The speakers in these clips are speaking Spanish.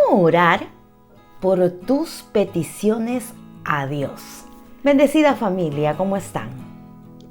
¿Cómo orar por tus peticiones a Dios? Bendecida familia, ¿cómo están?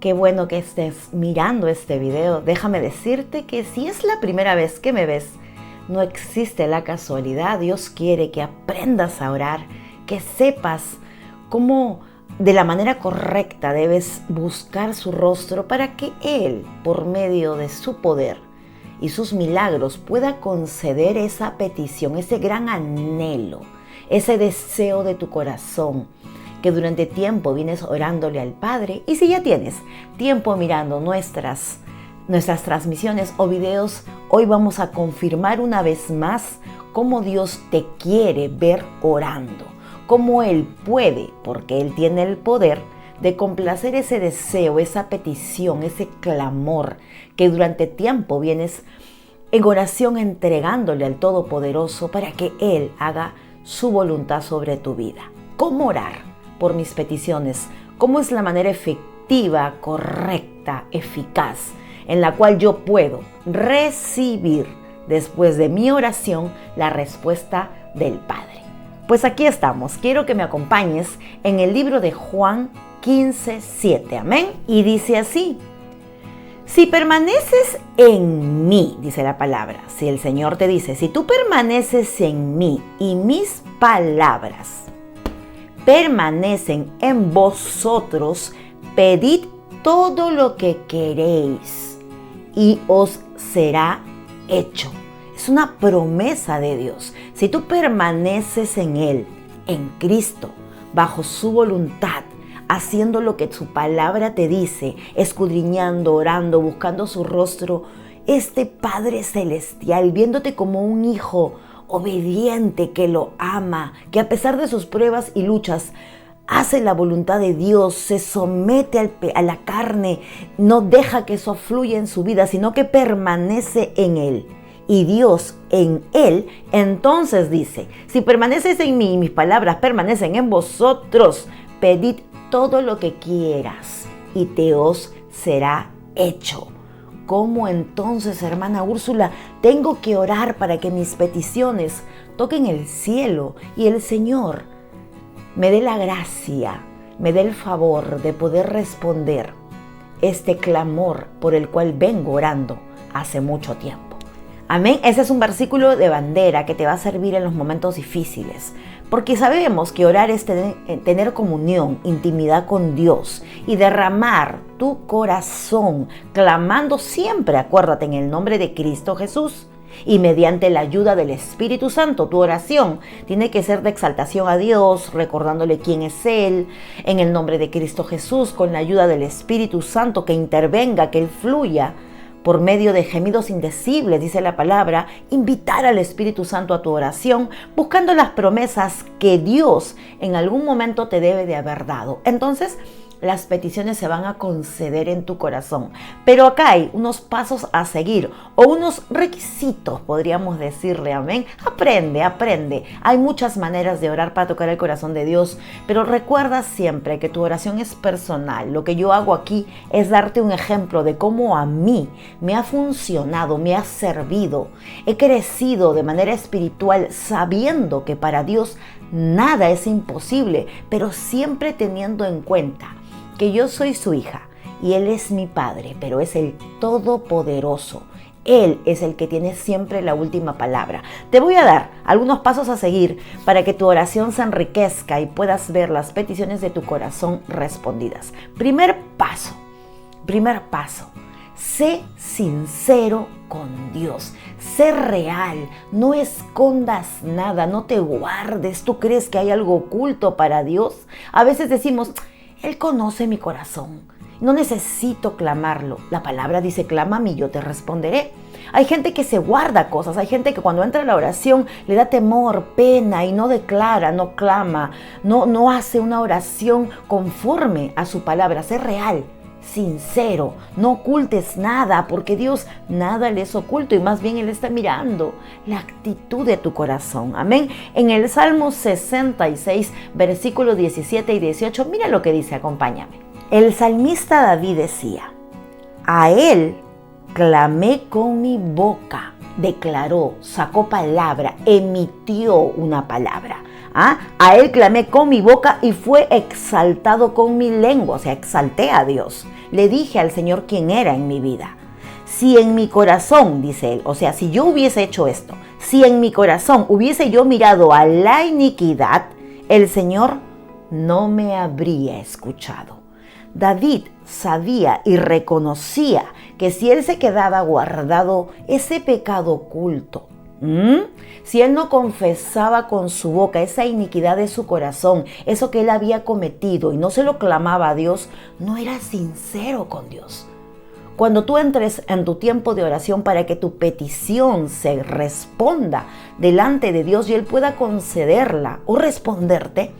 Qué bueno que estés mirando este video. Déjame decirte que si es la primera vez que me ves, no existe la casualidad. Dios quiere que aprendas a orar, que sepas cómo de la manera correcta debes buscar su rostro para que Él, por medio de su poder y sus milagros, pueda conceder esa petición, ese gran anhelo, ese deseo de tu corazón que durante tiempo vienes orándole al Padre. Y si ya tienes tiempo mirando nuestras transmisiones o videos, hoy vamos a confirmar una vez más cómo Dios te quiere ver orando, cómo Él puede, porque Él tiene el poder de complacer ese deseo, esa petición, ese clamor que durante tiempo vienes en oración entregándole al Todopoderoso para que Él haga su voluntad sobre tu vida. ¿Cómo orar por mis peticiones? ¿Cómo es la manera efectiva, correcta, eficaz en la cual yo puedo recibir después de mi oración la respuesta del Padre? Pues aquí estamos. Quiero que me acompañes en el libro de Juan 15:7. Amén. Y dice así: si permaneces en mí, dice la palabra. Si el Señor te dice, si tú permaneces en mí y mis palabras permanecen en vosotros, pedid todo lo que queréis y os será hecho. Es una promesa de Dios. Si tú permaneces en Él, en Cristo, bajo su voluntad, haciendo lo que su palabra te dice, escudriñando, orando, buscando su rostro, este Padre Celestial, viéndote como un hijo obediente que lo ama, que a pesar de sus pruebas y luchas, hace la voluntad de Dios, se somete a la carne, no deja que eso fluya en su vida, sino que permanece en Él. Y Dios en Él, entonces dice, si permaneces en mí y mis palabras permanecen en vosotros, pedid todo lo que quieras y te os será hecho. ¿Cómo entonces, hermana Úrsula, tengo que orar para que mis peticiones toquen el cielo y el Señor me dé la gracia, me dé el favor de poder responder este clamor por el cual vengo orando hace mucho tiempo? Amén. Ese es un versículo de bandera que te va a servir en los momentos difíciles, porque sabemos que orar es tener comunión, intimidad con Dios y derramar tu corazón, clamando siempre, acuérdate, en el nombre de Cristo Jesús. Y mediante la ayuda del Espíritu Santo, tu oración tiene que ser de exaltación a Dios, recordándole quién es Él, en el nombre de Cristo Jesús, con la ayuda del Espíritu Santo que intervenga, que Él fluya por medio de gemidos indecibles, dice la palabra. Invitar al Espíritu Santo a tu oración, buscando las promesas que Dios en algún momento te debe de haber dado. Entonces, las peticiones se van a conceder en tu corazón. Pero acá hay unos pasos a seguir o unos requisitos, podríamos decirle, amén. Aprende. Hay muchas maneras de orar para tocar el corazón de Dios, pero recuerda siempre que tu oración es personal. Lo que yo hago aquí es darte un ejemplo de cómo a mí me ha funcionado, me ha servido. He crecido de manera espiritual sabiendo que para Dios nada es imposible, pero siempre teniendo en cuenta que yo soy su hija y Él es mi Padre, pero es el Todopoderoso. Él es el que tiene siempre la última palabra. Te voy a dar algunos pasos a seguir para que tu oración se enriquezca y puedas ver las peticiones de tu corazón respondidas. Primer paso. Sé sincero con Dios. Sé real. No escondas nada. No te guardes. ¿Tú crees que hay algo oculto para Dios? A veces decimos, Él conoce mi corazón. No necesito clamarlo. La palabra dice, clámame y yo te responderé. Hay gente que se guarda cosas. Hay gente que cuando entra a la oración le da temor, pena y no declara, no clama, no hace una oración conforme a su palabra. Sé real, sincero, no ocultes nada, porque Dios nada le es oculto y más bien Él está mirando la actitud de tu corazón. Amén. En el Salmo 66, versículos 17 y 18, mira lo que dice, acompáñame. El salmista David decía, a Él clamé con mi boca declaró, sacó palabra, emitió una palabra. A Él clamé con mi boca y fue exaltado con mi lengua. O sea, exalté a Dios. Le dije al Señor quién era en mi vida. Si en mi corazón, dice Él, o sea, si yo hubiese hecho esto, si en mi corazón hubiese yo mirado a la iniquidad, el Señor no me habría escuchado. David sabía y reconocía que si él se quedaba guardado ese pecado oculto, si él no confesaba con su boca esa iniquidad de su corazón, eso que él había cometido y no se lo clamaba a Dios, no era sincero con Dios. Cuando tú entres en tu tiempo de oración para que tu petición se responda delante de Dios y Él pueda concederla o responderte,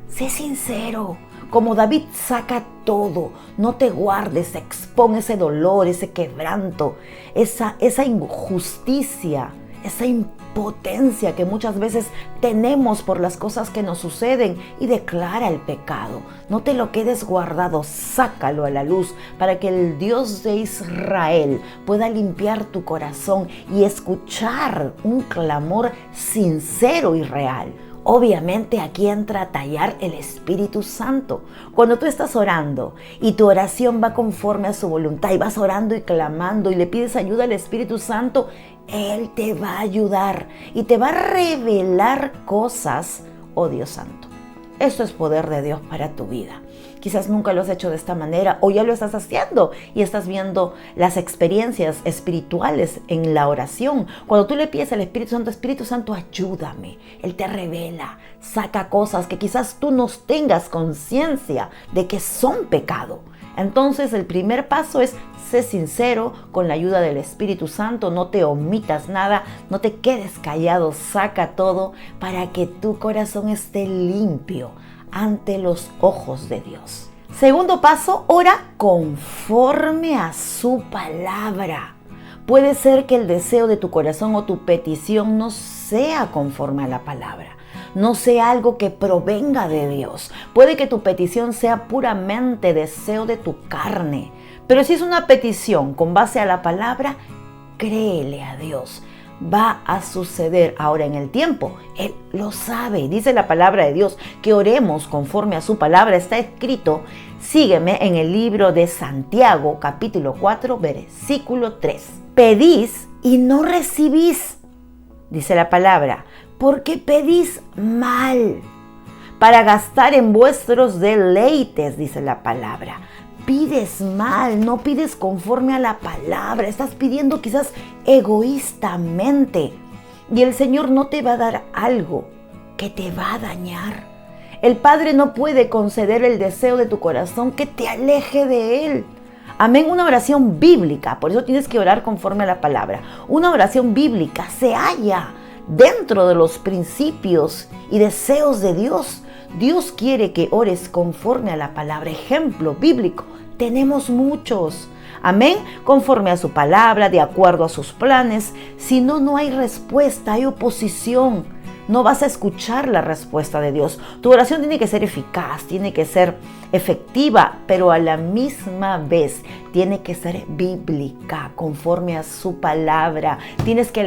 sé sincero. Como David, saca todo, no te guardes, expón ese dolor, ese quebranto, esa injusticia, esa impotencia que muchas veces tenemos por las cosas que nos suceden y declara el pecado. No te lo quedes guardado, sácalo a la luz para que el Dios de Israel pueda limpiar tu corazón y escuchar un clamor sincero y real. Obviamente aquí entra a tallar el Espíritu Santo. Cuando tú estás orando y tu oración va conforme a su voluntad y vas orando y clamando y le pides ayuda al Espíritu Santo, Él te va a ayudar y te va a revelar cosas, oh Dios Santo. Esto es poder de Dios para tu vida. Quizás nunca lo has hecho de esta manera o ya lo estás haciendo y estás viendo las experiencias espirituales en la oración. Cuando tú le pides al Espíritu Santo, ayúdame. Él te revela, saca cosas que quizás tú no tengas conciencia de que son pecado. Entonces el primer paso es ser sincero con la ayuda del Espíritu Santo, no te omitas nada, no te quedes callado, saca todo para que tu corazón esté limpio ante los ojos de Dios. Segundo paso, ora conforme a su palabra. Puede ser que el deseo de tu corazón o tu petición no sea conforme a la palabra, no sea algo que provenga de Dios. Puede que tu petición sea puramente deseo de tu carne, pero si es una petición con base a la palabra, créele a Dios. Va a suceder ahora en el tiempo. Él lo sabe. Dice la palabra de Dios que oremos conforme a su palabra. Está escrito, sígueme en el libro de Santiago, capítulo 4, versículo 3. Pedís y no recibís, dice la palabra, porque pedís mal, para gastar en vuestros deleites, dice la palabra. Pides mal, no pides conforme a la palabra, estás pidiendo quizás egoístamente y el Señor no te va a dar algo que te va a dañar. El Padre no puede conceder el deseo de tu corazón que te aleje de Él. Amén, una oración bíblica, por eso tienes que orar conforme a la palabra. Una oración bíblica se halla dentro de los principios y deseos de Dios. Dios quiere que ores conforme a la palabra. Ejemplo bíblico, tenemos muchos. Amén, conforme a su palabra, de acuerdo a sus planes. Si no, no hay respuesta, hay oposición. No vas a escuchar la respuesta de Dios. Tu oración tiene que ser eficaz, tiene que ser efectiva, pero a la misma vez tiene que ser bíblica, conforme a su palabra. Tienes que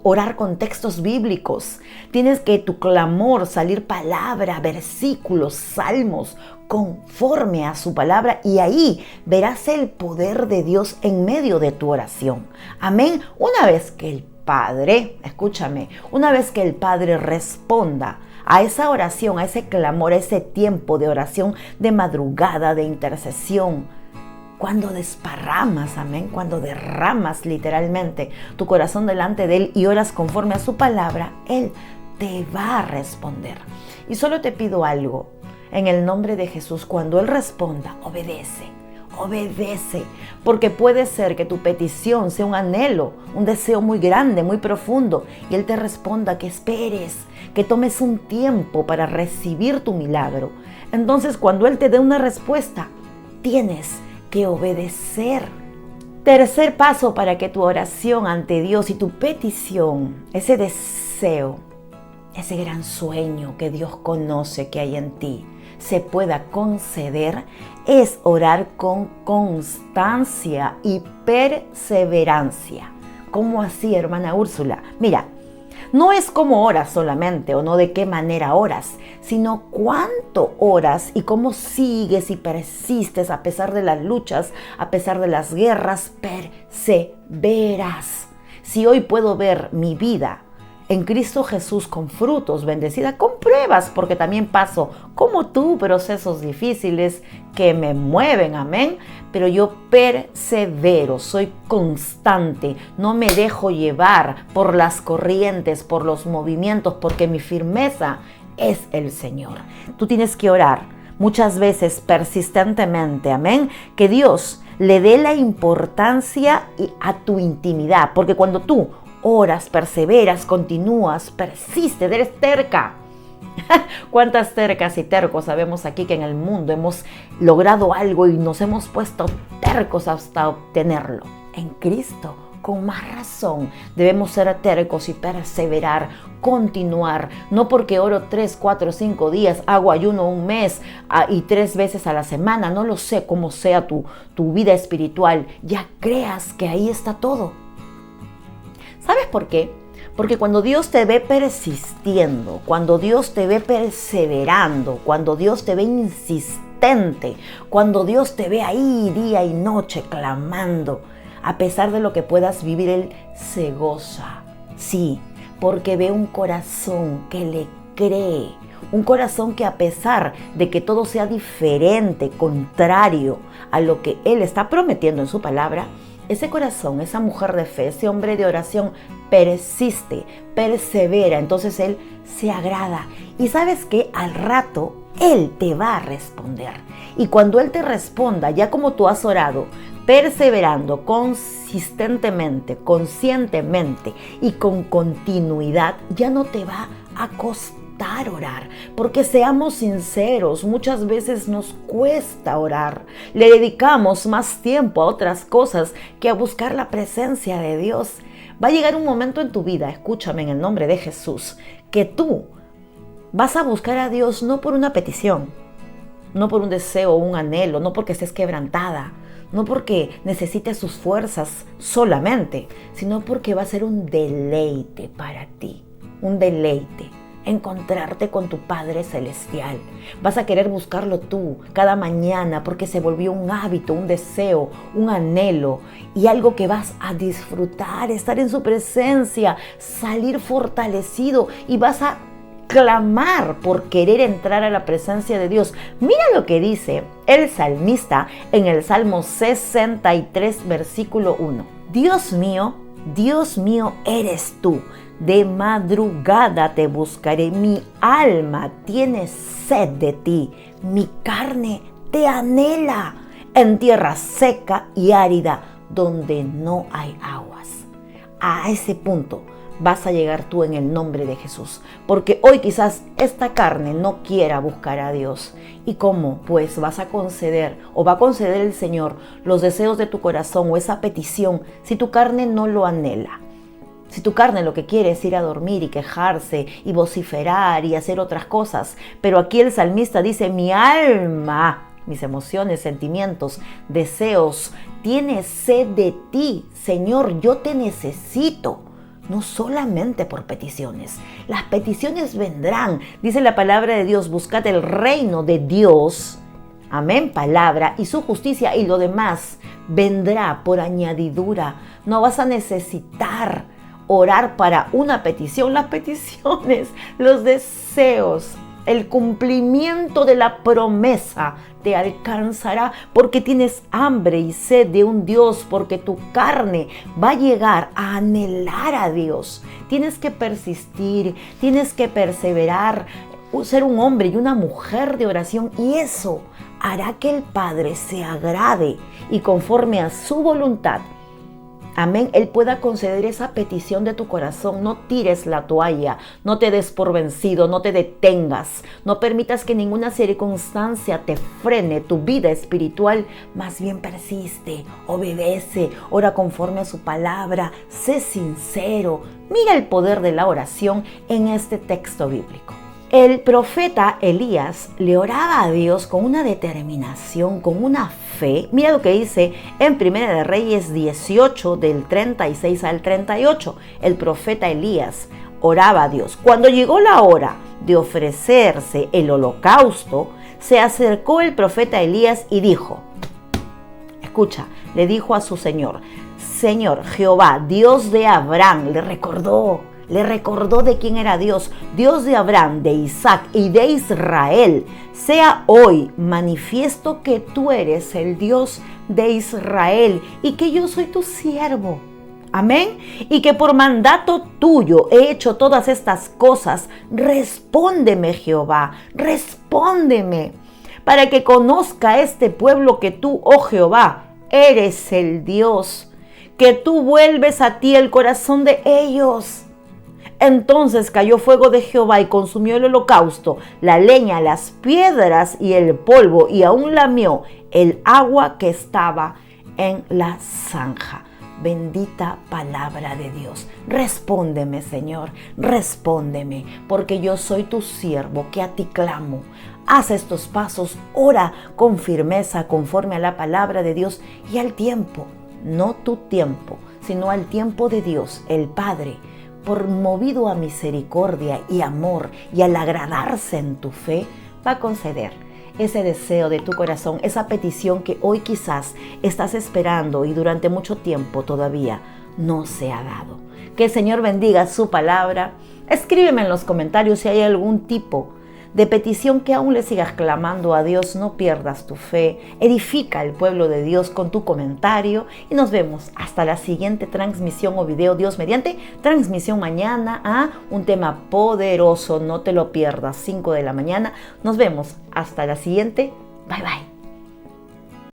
orar con textos bíblicos. Tienes que tu clamor salir palabra, versículos, salmos, conforme a su palabra, y ahí verás el poder de Dios en medio de tu oración. Amén. Una vez que el Padre, escúchame, una vez que el Padre responda a esa oración, a ese clamor, a ese tiempo de oración de madrugada, de intercesión, cuando desparramas, amén, cuando derramas literalmente tu corazón delante de Él y oras conforme a su palabra, Él te va a responder. Y solo te pido algo, en el nombre de Jesús, cuando Él responda, obedece, porque puede ser que tu petición sea un anhelo, un deseo muy grande, muy profundo, y Él te responda que esperes, que tomes un tiempo para recibir tu milagro. Entonces, cuando Él te dé una respuesta, tienes que obedecer. Tercer paso para que tu oración ante Dios y tu petición, ese deseo, ese gran sueño que Dios conoce que hay en ti, se pueda conceder, es orar con constancia y perseverancia. ¿Cómo así, hermana Úrsula? Mira, no es cómo oras solamente o no de qué manera oras, sino cuánto oras y cómo sigues y persistes a pesar de las luchas, a pesar de las guerras, perseveras. Si hoy puedo ver mi vida en Cristo Jesús con frutos, bendecida, con pruebas, porque también paso como tú procesos difíciles que me mueven, amén, pero yo persevero, soy constante, no me dejo llevar por las corrientes, por los movimientos, porque mi firmeza es el Señor. Tú tienes que orar muchas veces persistentemente, amén, que Dios le dé la importancia a tu intimidad, porque cuando tú oras, perseveras, continúas, persistes, eres terca. ¿Cuántas tercas y tercos sabemos aquí que en el mundo hemos logrado algo y nos hemos puesto tercos hasta obtenerlo? En Cristo, con más razón, debemos ser tercos y perseverar, continuar. No porque oro 3, 4, 5 días, hago ayuno un mes y 3 veces a la semana, no lo sé cómo sea tu vida espiritual, ya creas que ahí está todo. ¿Sabes por qué? Porque cuando Dios te ve persistiendo, cuando Dios te ve perseverando, cuando Dios te ve insistente, cuando Dios te ve ahí día y noche clamando, a pesar de lo que puedas vivir, Él se goza. Sí, porque ve un corazón que le cree. Un corazón que a pesar de que todo sea diferente, contrario a lo que Él está prometiendo en su palabra, ese corazón, esa mujer de fe, ese hombre de oración persiste, persevera, entonces Él se agrada. Y sabes que al rato Él te va a responder. Y cuando Él te responda, ya como tú has orado, perseverando consistentemente, conscientemente y con continuidad, ya no te va a costar orar, porque seamos sinceros, muchas veces nos cuesta orar, le dedicamos más tiempo a otras cosas que a buscar la presencia de Dios. Va a llegar un momento en tu vida, escúchame en el nombre de Jesús, que tú vas a buscar a Dios no por una petición, no por un deseo o un anhelo, no porque estés quebrantada, no porque necesites sus fuerzas solamente, sino porque va a ser un deleite para ti, un deleite. Encontrarte con tu Padre Celestial. Vas a querer buscarlo tú cada mañana porque se volvió un hábito, un deseo, un anhelo y algo que vas a disfrutar, estar en su presencia, salir fortalecido y vas a clamar por querer entrar a la presencia de Dios. Mira lo que dice el salmista en el Salmo 63, versículo 1. Dios mío eres tú. De madrugada te buscaré, mi alma tiene sed de ti, mi carne te anhela en tierra seca y árida donde no hay aguas. A ese punto vas a llegar tú en el nombre de Jesús, porque hoy quizás esta carne no quiera buscar a Dios. ¿Y cómo? Pues vas a conceder o va a conceder el Señor los deseos de tu corazón o esa petición si tu carne no lo anhela. Si tu carne lo que quiere es ir a dormir y quejarse y vociferar y hacer otras cosas, pero aquí el salmista dice, mi alma, mis emociones, sentimientos, deseos, tiene sed de ti, Señor, yo te necesito. No solamente por peticiones, las peticiones vendrán, dice la palabra de Dios, buscad el reino de Dios, amén, palabra, y su justicia y lo demás vendrá por añadidura. No vas a necesitar orar para una petición, las peticiones, los deseos, el cumplimiento de la promesa te alcanzará porque tienes hambre y sed de un Dios, porque tu carne va a llegar a anhelar a Dios. Tienes que persistir, tienes que perseverar, ser un hombre y una mujer de oración y eso hará que el Padre se agrade y conforme a su voluntad, amén, Él pueda conceder esa petición de tu corazón. No tires la toalla, no te des por vencido, no te detengas, no permitas que ninguna circunstancia te frene tu vida espiritual, más bien persiste, obedece, ora conforme a su palabra, sé sincero. Mira el poder de la oración en este texto bíblico. El profeta Elías le oraba a Dios con una determinación, con una fe. Mira lo que dice en Primera de Reyes 18, del 36 al 38. El profeta Elías oraba a Dios. Cuando llegó la hora de ofrecerse el holocausto, se acercó el profeta Elías y dijo, escucha, le dijo a su Señor, Señor Jehová, Dios de Abraham, le recordó de quién era Dios, Dios de Abraham, de Isaac y de Israel, sea hoy manifiesto que tú eres el Dios de Israel y que yo soy tu siervo. Amén. Y que por mandato tuyo he hecho todas estas cosas. Respóndeme, Jehová, respóndeme, para que conozca este pueblo que tú, oh Jehová, eres el Dios, que tú vuelves a ti el corazón de ellos. Entonces cayó fuego de Jehová y consumió el holocausto, la leña, las piedras y el polvo, y aún lamió el agua que estaba en la zanja. Bendita palabra de Dios. Respóndeme, Señor, respóndeme, porque yo soy tu siervo que a ti clamo. Haz estos pasos, ora con firmeza conforme a la palabra de Dios y al tiempo, no tu tiempo, sino al tiempo de Dios, el Padre, por movido a misericordia y amor y al agradarse en tu fe, va a conceder ese deseo de tu corazón, esa petición que hoy quizás estás esperando y durante mucho tiempo todavía no se ha dado. Que el Señor bendiga su palabra. Escríbeme en los comentarios si hay algún tipo de petición que aún le sigas clamando a Dios. No pierdas tu fe. Edifica al pueblo de Dios con tu comentario y nos vemos hasta la siguiente transmisión o video, Dios mediante. Transmisión mañana a un tema poderoso. No te lo pierdas, 5 de la mañana. Nos vemos hasta la siguiente. Bye bye.